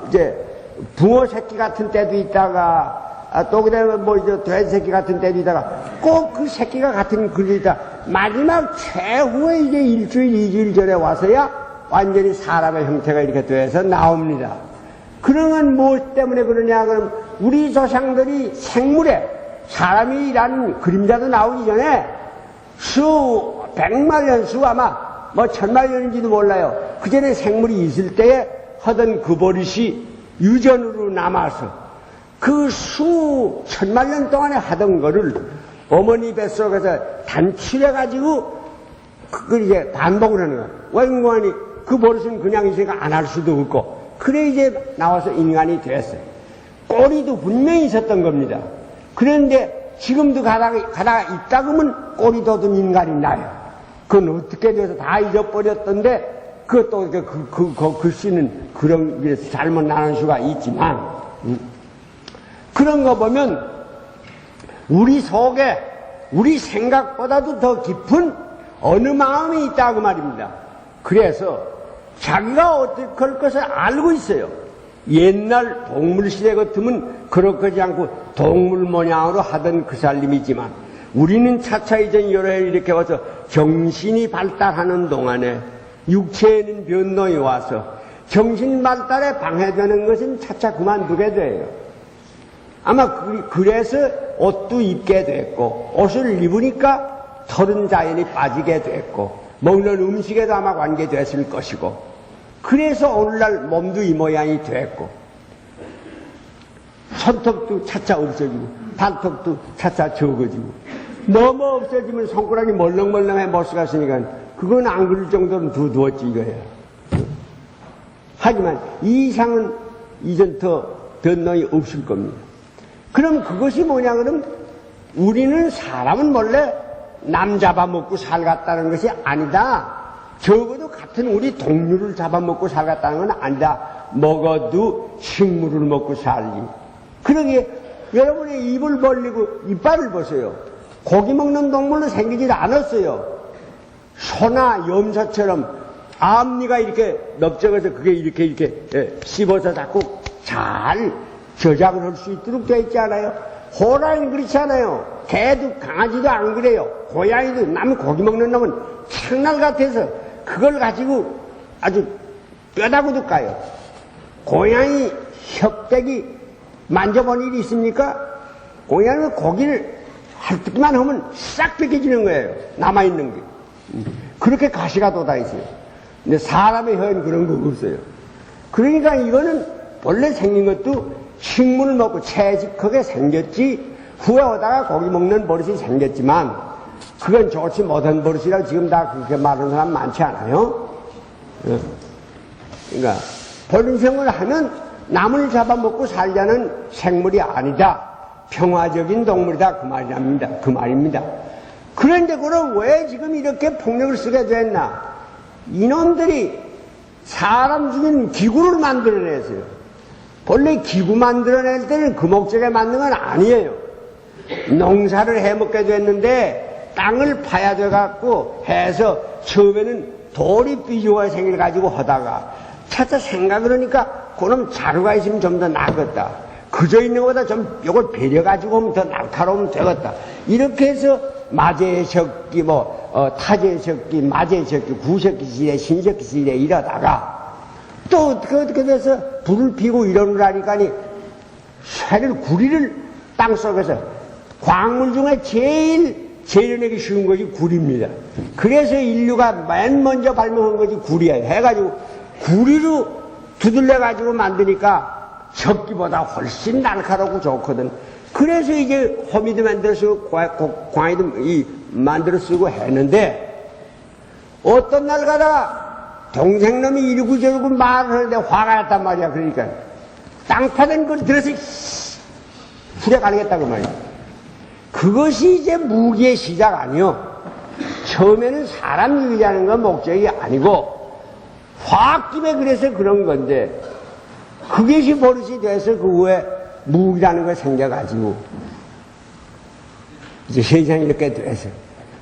이제 붕어 새끼 같은 때도 있다가 또 그다음에 이제 돼지 새끼 같은 때도 있다가 꼭 그 새끼가 같은 그게 있다. 마지막 최후의 이제 일주일, 이주일 전에 와서야 완전히 사람의 형태가 이렇게 돼서 나옵니다. 그러면 무엇 때문에 그러냐? 그럼 우리 조상들이 생물에 사람이라는 그림자도 나오기 전에 수 100만 수 아마 1000만 년인지도 몰라요. 그 전에 생물이 있을 때에 하던 그 버릇이 유전으로 남아서 그 수 1000만 년 동안에 하던 거를 어머니 뱃속에서 단출해가지고 그걸 이제 반복을 하는 거야. 원관이 그 버릇은 그냥 있으니까 안 할 수도 없고. 그래 이제 나와서 인간이 됐어요. 꼬리도 분명히 있었던 겁니다. 그런데 지금도 가다가 있다 그러면 꼬리 돋은 인간이 나요. 그건 어떻게 돼서 다 잊어버렸던데 그것도 그 씨는 그런 게 잘못 나는 수가 있지만 그런 거 보면 우리 속에 우리 생각보다도 더 깊은 어느 마음이 있다고 말입니다. 그래서 자기가 어떻게 할 것을 알고 있어요. 옛날 동물시대 같으면 그렇지 않고 동물 모양으로 하던 그 살림이지만 우리는 차차 이제 여러 해 이렇게 와서 정신이 발달하는 동안에 육체에는 변동이 와서 정신 발달에 방해되는 것은 차차 그만두게 돼요. 아마 그래서 옷도 입게 됐고 옷을 입으니까 털은 자연히 빠지게 됐고 먹는 음식에도 아마 관계됐을 것이고 그래서 오늘날 몸도 이 모양이 됐고 손톱도 차차 없어지고 발톱도 차차 적어지고 너무 없어지면 손가락이 멀렁멀렁해 못 쓰겠으니까 그건 안 그럴 정도는 두었지 이거야. 하지만 이 이상은 이전 더 변동이 없을 겁니다. 그럼 그것이 뭐냐 그럼 우리는 사람은 원래 남 잡아먹고 살갔다는 것이 아니다. 적어도 같은 우리 동물을 잡아먹고 살갔다는 건 아니다. 먹어도 식물을 먹고 살지. 그러기에 여러분의 입을 벌리고 이빨을 보세요. 고기 먹는 동물로 생기질 않았어요. 소나 염소처럼 앞니가 이렇게 넓적해서 그게 이렇게 씹어서 자꾸 잘 저작을 할 수 있도록 되어 있지 않아요? 호랑이는 그렇지 않아요. 개도 강아지도 안 그래요. 고양이도 남 고기 먹는 놈은 창날 같아서 그걸 가지고 아주 뼈다구도 까요. 고양이 혀대기 만져본 일이 있습니까? 고양이는 고기를 핥기만 하면 싹 벗겨지는 거예요. 남아있는 게. 그렇게 가시가 돋아있어요. 근데 사람의 혀는 그런 거 없어요. 그러니까 이거는 원래 생긴 것도 식물을 먹고 채식하게 생겼지 후에 오다가 고기 먹는 버릇이 생겼지만 그건 좋지 못한 버릇이라고 지금 다 그렇게 말하는 사람 많지 않아요? 그러니까 본성을 하면 남을 잡아먹고 살자는 생물이 아니다. 평화적인 동물이다. 그 말입니다. 그런데 그럼 왜 지금 이렇게 폭력을 쓰게 됐나? 이놈들이 사람 죽인 기구를 만들어냈어요. 본래 기구 만들어낼 때는 그 목적에 만든 건 아니에요. 농사를 해먹게 됐는데 땅을 파야 돼갖고 해서 처음에는 돌이 삐죽어 생겨가지고 하다가 차차 생각을 하니까 그놈 자루가 있으면 좀 더 낫겠다. 그저 있는 것보다 좀 요걸 배려가지고 하면 더 날카로우면 되겠다. 이렇게 해서 마제석기 타제석기 마제석기 구석기 시대 신석기 시대 이러다가 또 어떻게 돼서 불을 피고 이러느라니까니 쇠를 구리를 땅속에서 광물 중에 제일 재련하기 쉬운 것이 구리입니다. 그래서 인류가 맨 먼저 발명한 것이 구리예요. 해가지고 구리로 두들려가지고 만드니까 석기보다 훨씬 날카롭고 좋거든. 그래서 이제 호미도 만들어 쓰고 광이도 만들어 쓰고 했는데 어떤 날 가다가 동생놈이 이러고 저러고 말을 하는데 화가 났단 말이야. 그러니까 땅 파는 걸 들어서 후려 가르겠다고 말이야. 그것이 이제 무기의 시작 아니요. 처음에는 사람 죽이자는 건 목적이 아니고 화학김에 그래서 그런 건데 그것이 버릇이 돼서 그 후에 무기라는 걸 생겨가지고 이제 세상이 이렇게 돼서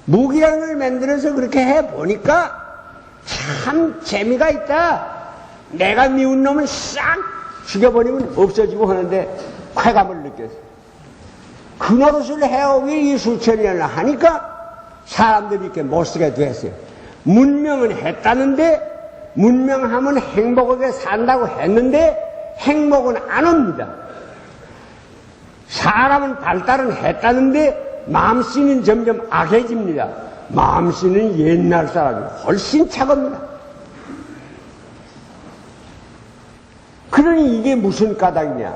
무기라는 걸 만들어서 그렇게 해보니까 참 재미가 있다. 내가 미운 놈을 싹 죽여버리면 없어지고 하는데 쾌감을 느꼈어. 그 노릇을 해오기 이 수천 년을 하니까 사람들이 이렇게 못쓰게 됐어요. 문명은 했다는데 문명하면 행복하게 산다고 했는데 행복은 안 옵니다. 사람은 발달은 했다는데 마음씨는 점점 악해집니다. 마음씨는 옛날 사람이 훨씬 차갑니다. 그러니 이게 무슨 까닭이냐.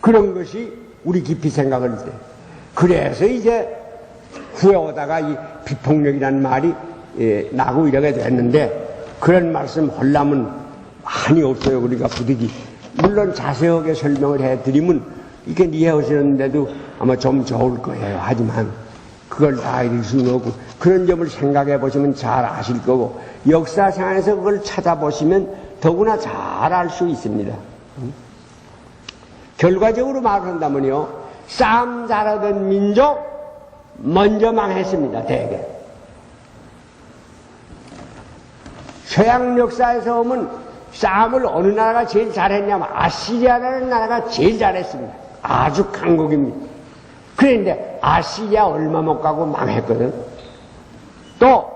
그런 것이 우리 깊이 생각을 때. 그래서 이제 후에 오다가 이 비폭력이라는 말이 나고 이러게 됐는데 그런 말씀 하려면 많이 없어요. 우리가 부득이. 물론 자세하게 설명을 해드리면 이렇게 이해하시는데도 아마 좀 좋을 거예요. 하지만 그걸 다 이룰 수는 없고 그런 점을 생각해 보시면 잘 아실 거고 역사상에서 그걸 찾아보시면 더구나 잘 알 수 있습니다. 결과적으로 말한다면요. 싸움 잘하던 민족 먼저 망했습니다. 대개. 서양 역사에서 보면 싸움을 어느 나라가 제일 잘했냐면 아시리아라는 나라가 제일 잘했습니다. 아주 강국입니다. 그런데 아시리아 얼마 못 가고 망했거든. 또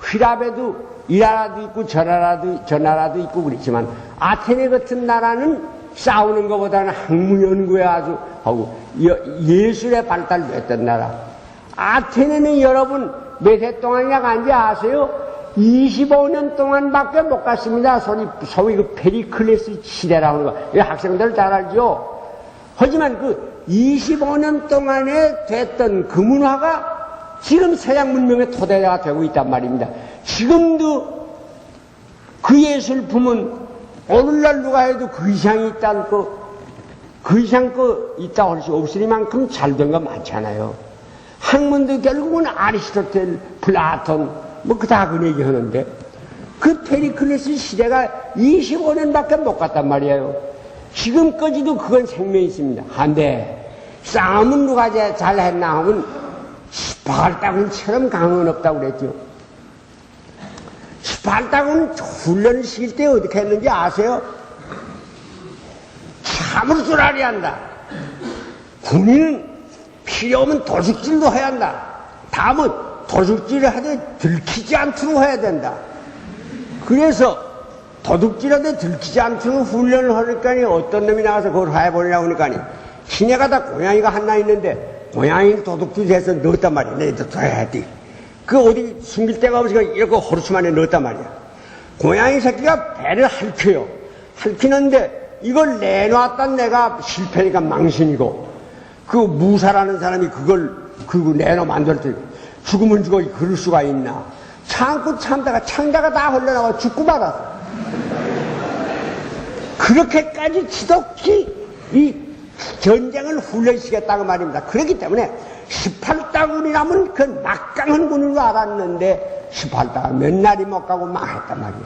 휘랍에도 이 나라도 있고 저 나라도 있고 그렇지만 아테네 같은 나라는 싸우는 것보다는 학문 연구에 아주 하고 예술에 발달됐던 나라. 아테네는 여러분 몇 해 동안이나 간지 아세요? 25년 동안밖에 못 갔습니다. 소위 그 페리클레스 시대라고 하는 거. 이 학생들 잘 알죠? 하지만 그 25년 동안에 됐던 그 문화가 지금 서양 문명의 토대가 되고 있단 말입니다. 지금도 그 예술품은 오늘날 누가 해도 그 이상이 있다는 그 이상 있다고 할 수 없으리만큼 잘 된 거 많잖아요. 학문도 결국은 아리스토텔, 플라톤, 다 그 얘기 하는데 그 페리클레스 시대가 25년밖에 못 갔단 말이에요. 지금까지도 그건 생명이 있습니다. 한데 싸움은 누가 잘했나 하면 스파르타군처럼 강은 없다고 그랬죠. 스파르타군 훈련을 시킬 때 어떻게 했는지 아세요? 참을 줄 알아야 한다. 군인은 필요 없으면 도둑질도 해야 한다. 다음은 도둑질을 하되 들키지 않도록 해야 된다. 그래서 도둑질하되 들키지 않도록 훈련을 하니까 어떤 놈이 나가서 그걸 해보려고 하니까 시내가다 고양이가 하나 있는데 고양이를 도둑질해서 넣었단 말이야. 내가 둬야 돼. 그 어디 숨길 데가 없으니까 이렇게 호루수만에 넣었단 말이야. 고양이 새끼가 배를 핥혀요. 핥히는데 이걸 내놓았단 내가 실패니까 망신이고 그 무사라는 사람이 그걸 내놓으면 안 될 때 죽으면 죽어 그럴 수가 있나. 참고 참다가 창자가 다 흘러나와 죽고 말았어. 그렇게까지 지독히 이 전쟁을 훈련시켰다고 말입니다. 그렇기 때문에 18다군이라면 그 막강한 군으로 알았는데 18다가 몇 날이 못 가고 망했단 말이야.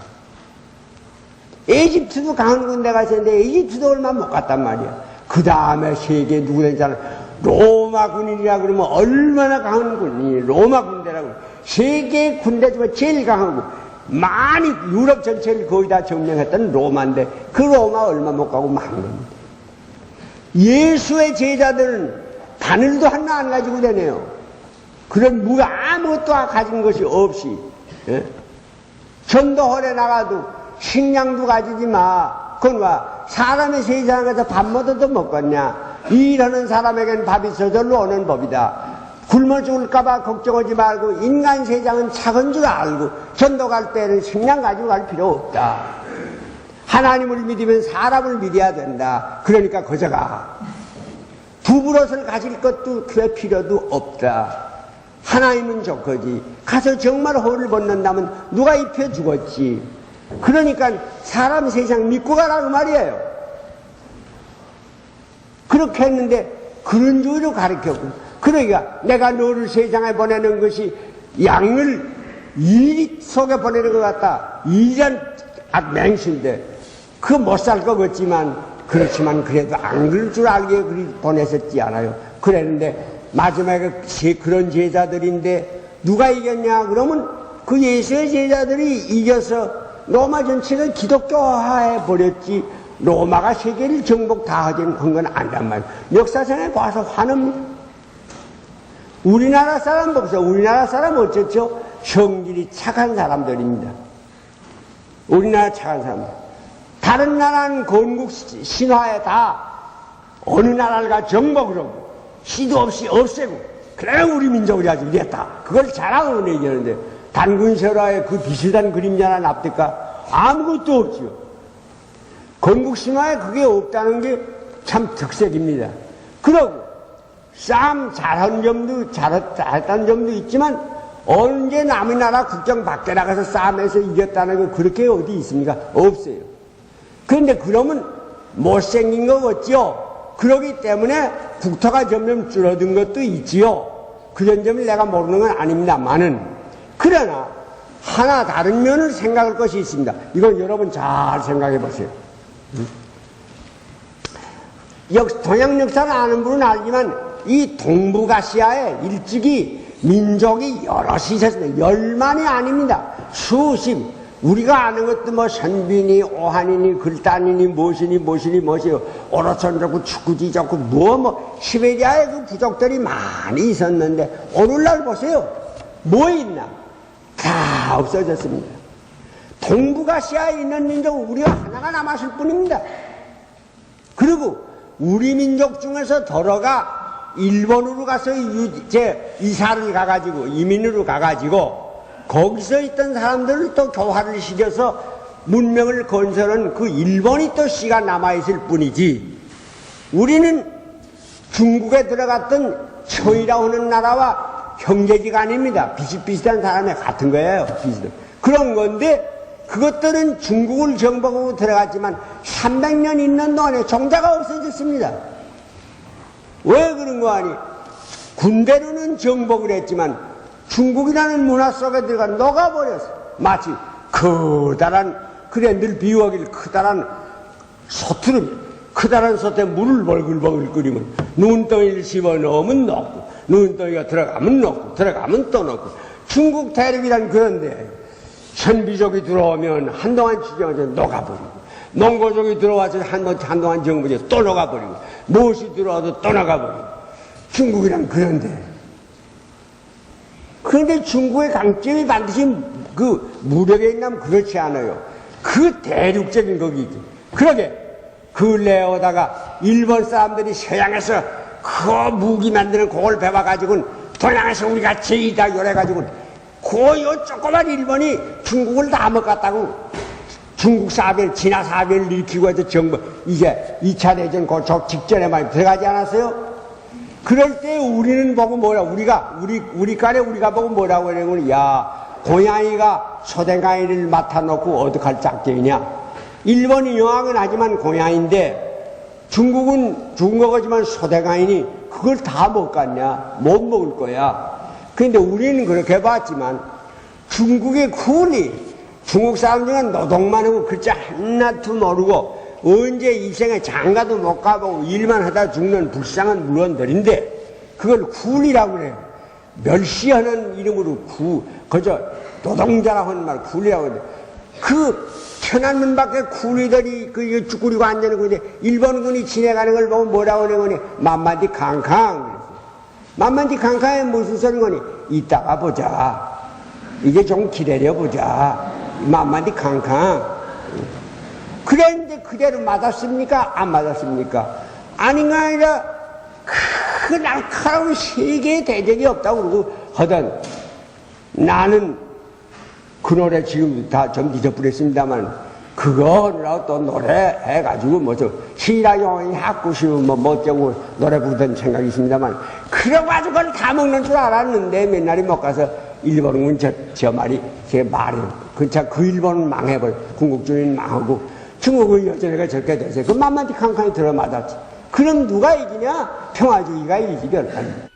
에집트도 강한 군대가 있었는데 에집트도 얼마 못 갔단 말이야. 그 다음에 세계 누구 되잖아. 로마 군인이라 그러면 얼마나 강한 군인이 로마 군대라고. 세계 군대 중에 제일 강하고 많이 유럽 전체를 거의 다 점령했던 로마인데 그 로마 얼마 못 가고 망한 겁니다. 예수의 제자들은 바늘도 하나 안 가지고 다녀요. 그런 무가 아무것도 가진 것이 없이 전도홀에 나가도 식량도 가지지 마. 그건 와 사람의 세상에 가서 밥 먹어도 먹겠냐. 일하는 사람에겐 밥이 저절로 오는 법이다. 굶어 죽을까봐 걱정하지 말고 인간 세상은 작은 줄 알고 전도 갈 때는 식량 가지고 갈 필요 없다. 하나님을 믿으면 사람을 믿어야 된다. 그러니까 거저가 두부롯을 가질 것도 그 필요도 없다. 하나님은 좋거지. 가서 정말 허를 벗는다면 누가 입혀 주겠지. 그러니까 사람 세상 믿고 가라 그 말이에요. 그렇게 했는데 그런 주의로 가르쳤고, 그러니까 내가 너를 세상에 보내는 것이 양을 이 속에 보내는 것 같다. 이란 맹신데 그 못 살 것 같지만, 그렇지만 그래도 안 그럴 줄 알게 그리 보냈었지 않아요. 그랬는데 마지막에 그런 제자들인데 누가 이겼냐 그러면 그 예수의 제자들이 이겨서 로마 전체를 기독교화해 버렸지, 로마가 세계를 정복 다 하진 건 아니란 말이에요. 역사상에 봐서 화납니다. 우리나라 사람 보세요. 우리나라 사람 어쩌죠? 성질이 착한 사람들입니다. 우리나라 착한 사람들. 다른 나라는 건국 신화에 다 어느 나라를 가 정복을 하고 시도 없이 없애고, 그래 우리 민족이 아주 이랬다. 그걸 자랑으로 얘기하는데 단군설화에 그 비슷한 그림자나 납득가 아무것도 없죠. 건국 신화에 그게 없다는 게 참 특색입니다. 그러고 싸움 잘한 점도 잘했다는 점도 있지만 언제 남의 나라 국경 밖에 나가서 싸움에서 이겼다는 거 그렇게 어디 있습니까? 없어요. 그런데 그러면 못생긴 거 같죠? 그러기 때문에 국토가 점점 줄어든 것도 있지요. 그런 점을 내가 모르는 건 아닙니다만은, 그러나 하나 다른 면을 생각할 것이 있습니다. 이건 여러분 잘 생각해 보세요. 동양 역사를 아는 분은 알지만 이 동북아시아에 일찍이 민족이 여럿이 있었습니다. 열만이 아닙니다. 수십. 우리가 아는 것도 뭐 선빈이, 오한이니, 글단이니, 무엇이요. 오로선 좋고, 축구지 좋고, 시베리아에 그 부족들이 많이 있었는데, 오늘날 보세요. 뭐 있나? 다 없어졌습니다. 동북아시아에 있는 민족은 우리가 하나가 남았을 뿐입니다. 그리고 우리 민족 중에서 더러가 일본으로 가서 이사를 가가지고, 이민으로 가가지고, 거기서 있던 사람들을 또 교화를 시켜서 문명을 건설한 그 일본이 또 씨가 남아있을 뿐이지, 우리는 중국에 들어갔던 청이라고 하는 나라와 형제지가 아닙니다. 비슷비슷한 사람이 같은 거예요. 그런 건데 그것들은 중국을 정복하고 들어갔지만 300년 있는 동안에 종자가 없어졌습니다. 왜 그런 거 아니? 군대로는 정복을 했지만 중국이라는 문화 속에 들어가 녹아버렸어. 마치 커다란, 그래 늘 비유하길 커다란 소트름, 커다란 솥에 물을 벌글벌글 끓이면 눈덩이를 집어넣으면 녹고, 눈덩이가 들어가면 녹고, 들어가면 또 녹고. 중국 대륙이란 그런데 현비족이 들어오면 한동안 지정해서 녹아버리고, 몽고족이 들어와서 한동안 정부에서 또 녹아버리고, 무엇이 들어와도 또 녹아버리고. 중국이란 그런데. 그런데 중국의 강점이 반드시 그 무력에 있냐면 그렇지 않아요. 그 대륙적인 거기지. 그러게 근래에 오다가 일본 사람들이 서양에서 그 무기 만드는 그걸 배워가지고는 동양에서 우리가 제이다 요래가지고 요 조그만 일본이 중국을 다 먹었다고 중국 사별, 진화 사별을 일으키고 해서 정부, 이제 2차 대전 그 직전에 많이 들어가지 않았어요? 그럴 때 우리는 보고 우리간에 우리가 보고 뭐라고 하냐면, 야, 고양이가 소댕강이를 맡아놓고 어떡할 작정이냐. 일본이 영악은 하지만 고양이인데 중국은 중국어지만 소댕강이니 그걸 다 못 갔냐? 못 먹을 거야. 그런데 우리는 그렇게 봤지만 중국의 군이 중국 사람 중에 노동만 하고 글자 하나도 모르고 언제 이 생에 장가도 못 가보고 일만 하다 죽는 불쌍한 물건들인데 그걸 굴이라고 그래요. 멸시하는 이름으로 그저 노동자라고 하는 말 굴이라고 그래요. 그 천안문 밖에 굴이들이 그 쭈꾸리고 앉아있는 건데 일본군이 지나가는 걸 보고 뭐라고 하는 거니? 만만디 캉캉. 만만디 캉캉이 무슨 소린 거니? 이따가 보자. 이제 좀 기다려보자. 만만디 캉캉. 그랬는데 그대로 맞았습니까? 안 맞았습니까? 아닌가 아니라 그 날카로운 세계의 대적이 없다고 그러고 하던 나는 그 노래 지금 다 좀 잊어버렸습니다만 그거라고 또 노래해가지고 시라용이 하고 싶으면 뭐 어쩌고 노래 부르던 생각이 있습니다만 그 그래가지고 그걸 다 먹는 줄 알았는데 맨날이 못 가서 일본은 저 말이 제 말이 그 일본은 망해버려. 군국주의는 망하고 중국의 여전히가 저렇게 돼서 그 만만히 칸칸이 들어맞았지. 그럼 누가 이기냐? 평화주의가 이기지 별판.